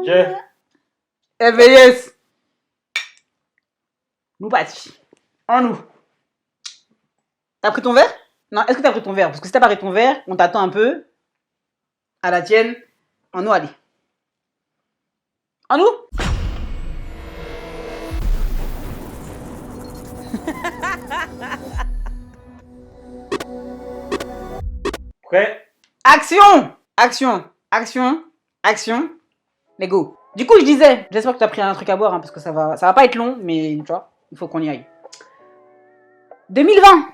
Je. FVS. Nous partis. En nous. T'as pris ton verre? Non, est-ce que t'as pris ton verre? Parce que si t'as pas pris ton verre, on t'attend un peu. À la tienne. En nous, allez. En nous? Prêt? Action! Action! Action! Action! Let's go! Du coup, je disais, j'espère que tu as pris un truc à boire, hein, parce que ça va pas être long, mais tu vois, il faut qu'on y aille. 2020!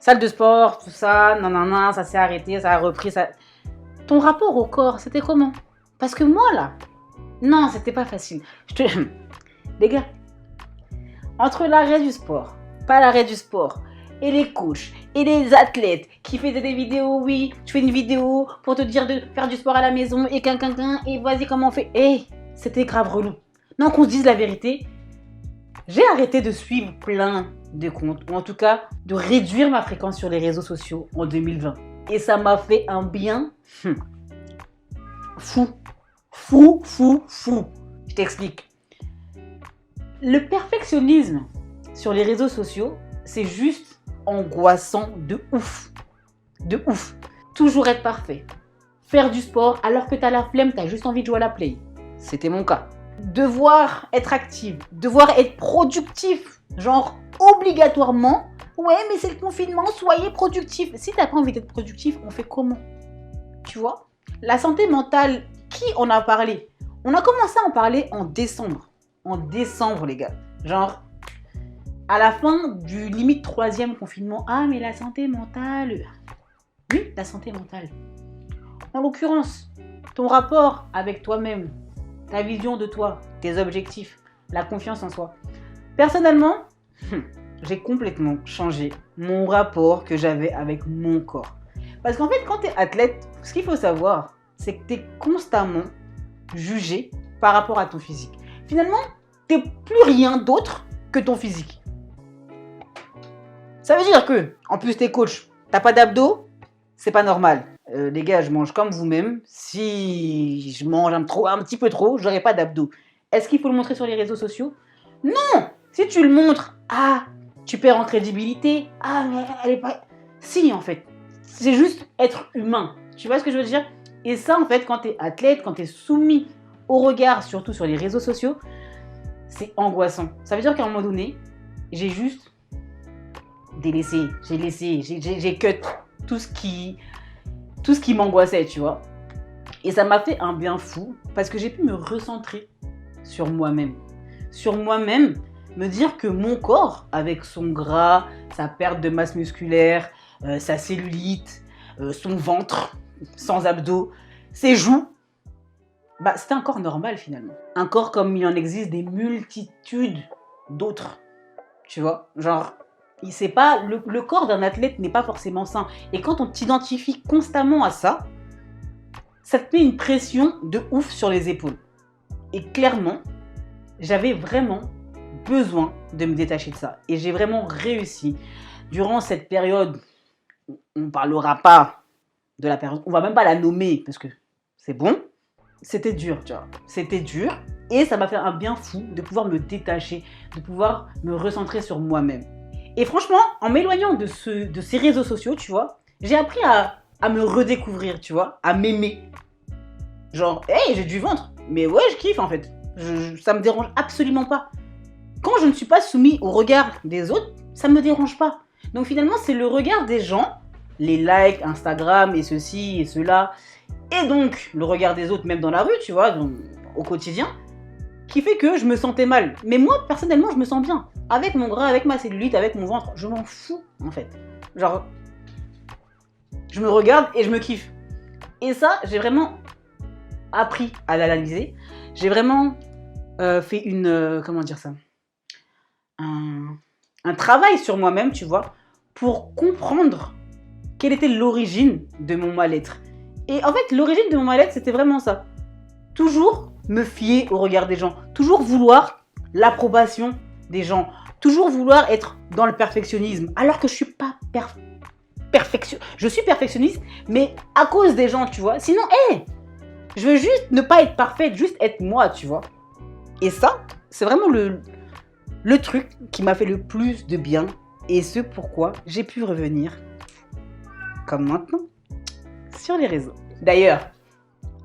Salle de sport, tout ça, nanana, ça s'est arrêté, ça a repris, ça... Ton rapport au corps, c'était comment? Parce que moi, là, non, c'était pas facile. Les gars, entre l'arrêt du sport, pas l'arrêt du sport, et les coachs, et les athlètes qui faisaient des vidéos, oui, tu fais une vidéo pour te dire de faire du sport à la maison, et et vas-y, comment on fait? C'était grave relou. Non, qu'on se dise la vérité, j'ai arrêté de suivre plein de comptes, ou en tout cas, de réduire ma fréquence sur les réseaux sociaux en 2020. Et ça m'a fait un bien fou. Fou. Je t'explique. Le perfectionnisme sur les réseaux sociaux, c'est juste angoissant de ouf. De ouf. Toujours être parfait. Faire du sport alors que t'as la flemme, t'as juste envie de jouer à la play. C'était mon cas. Devoir être active, devoir être productif. Genre, obligatoirement, ouais, mais c'est le confinement, soyez productif. Si t'as pas envie d'être productif, on fait comment? Tu vois? La santé mentale, qui en a parlé? On a commencé à en parler en décembre. En décembre, les gars. Genre, à la fin du limite 3e confinement. Ah, mais la santé mentale. Oui, la santé mentale. En l'occurrence, ton rapport avec toi-même, ta vision de toi, tes objectifs, la confiance en soi. Personnellement, j'ai complètement changé mon rapport que j'avais avec mon corps. Parce qu'en fait, quand tu es athlète, ce qu'il faut savoir, c'est que tu es constamment jugé par rapport à ton physique. Finalement, tu n'es plus rien d'autre que ton physique. Ça veut dire que, en plus, tu es coach, t'as pas d'abdos, c'est pas normal. Les gars, je mange comme vous-même. Si je mange un petit peu trop, j'aurai pas d'abdos. Est-ce qu'il faut le montrer sur les réseaux sociaux? Non! Si tu le montres, tu perds en crédibilité. Mais elle est pas... Si, en fait. C'est juste être humain. Tu vois ce que je veux dire? Et ça, en fait, quand tu es athlète, quand tu es soumis au regard, surtout sur les réseaux sociaux, c'est angoissant. Ça veut dire qu'à un moment donné, j'ai juste délaissé, j'ai cut tout ce qui m'angoissait, tu vois. Et ça m'a fait un bien fou parce que j'ai pu me recentrer sur moi-même. Sur moi-même, me dire que mon corps, avec son gras, sa perte de masse musculaire, sa cellulite, son ventre sans abdos, ses joues, c'était un corps normal finalement. Un corps comme il en existe des multitudes d'autres. Tu vois, genre, c'est pas le corps d'un athlète n'est pas forcément sain. Et quand on t'identifie constamment à ça, ça te met une pression de ouf sur les épaules. Et clairement, j'avais vraiment besoin de me détacher de ça. Et j'ai vraiment réussi. Durant cette période, on ne parlera pas de la période, on va même pas la nommer parce que c'est bon. C'était dur, tu vois. C'était dur. Et ça m'a fait un bien fou de pouvoir me détacher, de pouvoir me recentrer sur moi-même. Et franchement, en m'éloignant de ces réseaux sociaux, tu vois, j'ai appris à me redécouvrir, tu vois, à m'aimer. Genre, j'ai du ventre. Mais ouais, je kiffe en fait. Ça me dérange absolument pas. Quand je ne suis pas soumis au regard des autres, ça me dérange pas. Donc finalement, c'est le regard des gens, les likes, Instagram et ceci et cela, et donc le regard des autres, même dans la rue, tu vois, au quotidien, qui fait que je me sentais mal. Mais moi, personnellement, je me sens bien. Avec mon gras, avec ma cellulite, avec mon ventre, je m'en fous en fait. Genre, je me regarde et je me kiffe. Et ça, j'ai vraiment appris à l'analyser. J'ai vraiment fait comment dire ça, un travail sur moi-même, tu vois, pour comprendre quelle était l'origine de mon mal-être. Et en fait, l'origine de mon mal-être, c'était vraiment ça. Toujours me fier au regard des gens. Toujours vouloir l'approbation des gens. Toujours vouloir être dans le perfectionnisme. Alors que je suis pas je suis perfectionniste, mais à cause des gens, tu vois. Sinon, je veux juste ne pas être parfaite, juste être moi, tu vois. Et ça, c'est vraiment le truc qui m'a fait le plus de bien. Et ce pourquoi j'ai pu revenir, comme maintenant, sur les réseaux. D'ailleurs,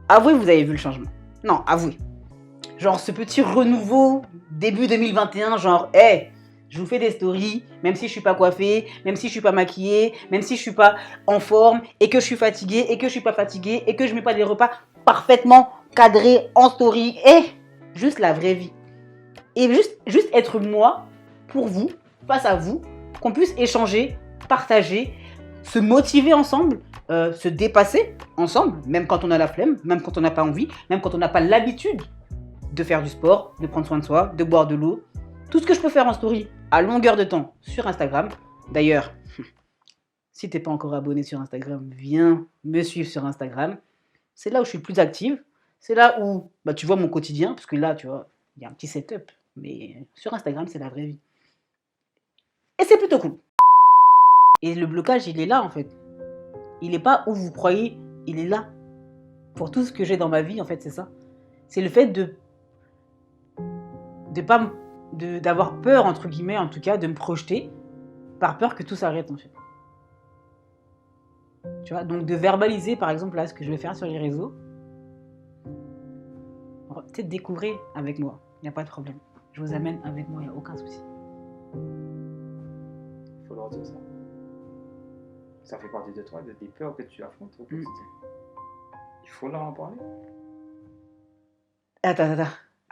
avouez, vous avez vu le changement. Non, avouez. Genre ce petit renouveau début 2021, genre, je vous fais des stories, même si je suis pas coiffée, même si je suis pas maquillée, même si je suis pas en forme, et que je suis fatiguée, et que je suis pas fatiguée, et que je mets pas des repas parfaitement cadrés en story. Juste la vraie vie. Et juste être moi, pour vous, face à vous, qu'on puisse échanger, partager, se motiver ensemble, se dépasser ensemble, même quand on a la flemme, même quand on n'a pas envie, même quand on n'a pas l'habitude de faire du sport, de prendre soin de soi, de boire de l'eau. Tout ce que je peux faire en story à longueur de temps sur Instagram. D'ailleurs, si t'es pas encore abonné sur Instagram, viens me suivre sur Instagram. C'est là où je suis le plus active. C'est là où tu vois mon quotidien, parce que là, tu vois, il y a un petit setup. Mais sur Instagram, c'est la vraie vie. Et c'est plutôt cool. Et le blocage, il est là, en fait. Il n'est pas où vous croyez, il est là. Pour tout ce que j'ai dans ma vie, en fait, c'est ça. C'est le fait d'avoir peur, entre guillemets, en tout cas, de me projeter, par peur que tout s'arrête, en fait. Tu vois, donc de verbaliser, par exemple, là, ce que je vais faire sur les réseaux. Peut-être découvrir avec moi, il n'y a pas de problème. Je vous amène avec moi, il n'y a aucun souci. Il faut leur dire ça. Ça fait partie de toi, des peurs que tu affrontes au quotidien. Il faut leur en parler. Attends.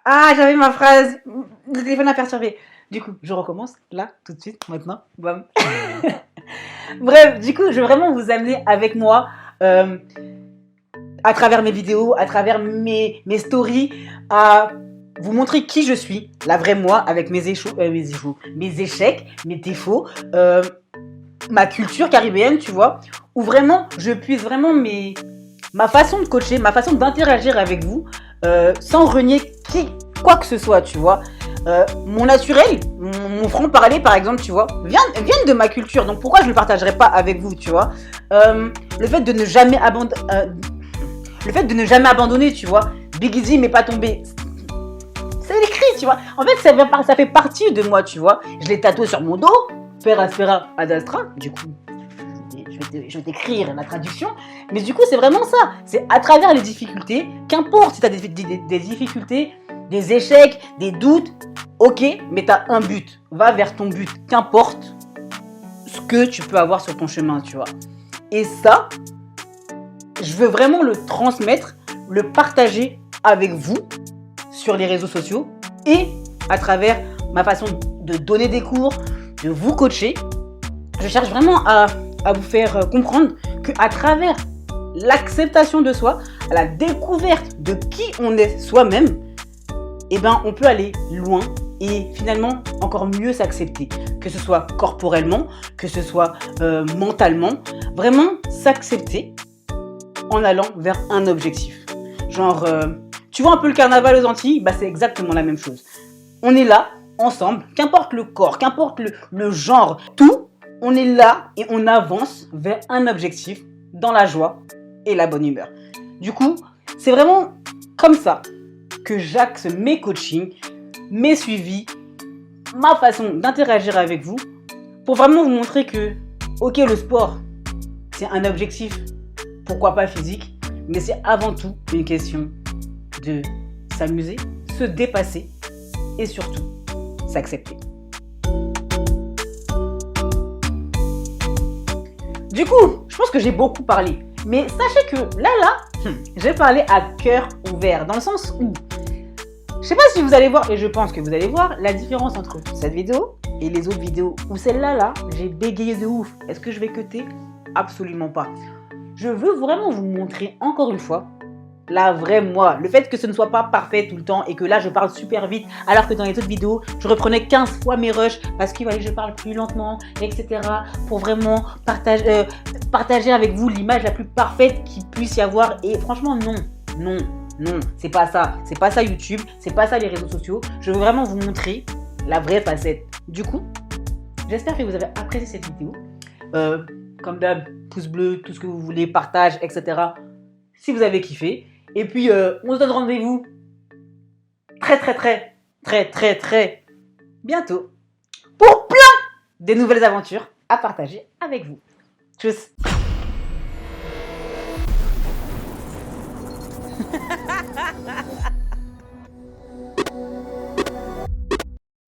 Ah, j'avais ma phrase. Le téléphone a perturbé. Du coup, je recommence là, tout de suite, maintenant. Bam. Bref, du coup, je vais vraiment vous amener avec moi à travers mes vidéos, à travers mes stories, à vous montrer qui je suis, la vraie moi, avec mes échecs, mes défauts, ma culture caribéenne, tu vois, où vraiment, je puisse vraiment ma façon de coacher, ma façon d'interagir avec vous, sans renier quoi que ce soit, tu vois. Mon naturel, mon franc-parler, par exemple, tu vois, viennent de ma culture. Donc pourquoi je ne le partagerais pas avec vous, tu vois. Le fait de ne jamais abandonner, tu vois. Big Easy mais pas tomber. C'est écrit, tu vois. En fait, ça fait partie de moi, tu vois. Je l'ai tatoué sur mon dos. Pera Spera ad Astra. Du coup, je vais t'écrire la traduction. Mais du coup, c'est vraiment ça. C'est à travers les difficultés, qu'importe si tu as des difficultés, des échecs, des doutes, ok, mais tu as un but. Va vers ton but, qu'importe ce que tu peux avoir sur ton chemin, tu vois. Et ça, je veux vraiment le transmettre, le partager avec vous sur les réseaux sociaux et à travers ma façon de donner des cours, de vous coacher. Je cherche vraiment à vous faire comprendre qu'à travers l'acceptation de soi, la découverte de qui on est soi-même, on peut aller loin et finalement encore mieux s'accepter. Que ce soit corporellement, que ce soit mentalement. Vraiment s'accepter en allant vers un objectif. Genre, tu vois un peu le carnaval aux Antilles, c'est exactement la même chose. On est là, ensemble, qu'importe le corps, qu'importe le genre, tout, on est là et on avance vers un objectif dans la joie et la bonne humeur. Du coup, c'est vraiment comme ça que j'axe mes coachings, mes suivis, ma façon d'interagir avec vous pour vraiment vous montrer que, ok, le sport, c'est un objectif, pourquoi pas physique, mais c'est avant tout une question de s'amuser, se dépasser et surtout s'accepter. Du coup, je pense que j'ai beaucoup parlé, mais sachez que là, j'ai parlé à cœur ouvert, dans le sens où, je sais pas si vous allez voir, et je pense que vous allez voir, la différence entre cette vidéo et les autres vidéos, où celle-là, j'ai bégayé de ouf. Est-ce que je vais cutter? Absolument pas. Je veux vraiment vous montrer, encore une fois, la vraie moi. Le fait que ce ne soit pas parfait tout le temps et que là, je parle super vite, alors que dans les autres vidéos, je reprenais 15 fois mes rushs parce qu'il fallait que je parle plus lentement, etc. pour vraiment partager avec vous l'image la plus parfaite qu'il puisse y avoir. Et franchement, non, c'est pas ça. C'est pas ça YouTube, c'est pas ça les réseaux sociaux. Je veux vraiment vous montrer la vraie facette. Du coup, j'espère que vous avez apprécié cette vidéo. Comme d'hab, pouce bleu, tout ce que vous voulez, partage, etc. Si vous avez kiffé. Et puis, on se donne rendez-vous très bientôt pour plein de nouvelles aventures à partager avec vous. Tchuss.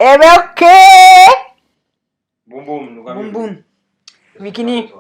Eh ben ok. Boum boum, nous Boum boum. Mikini.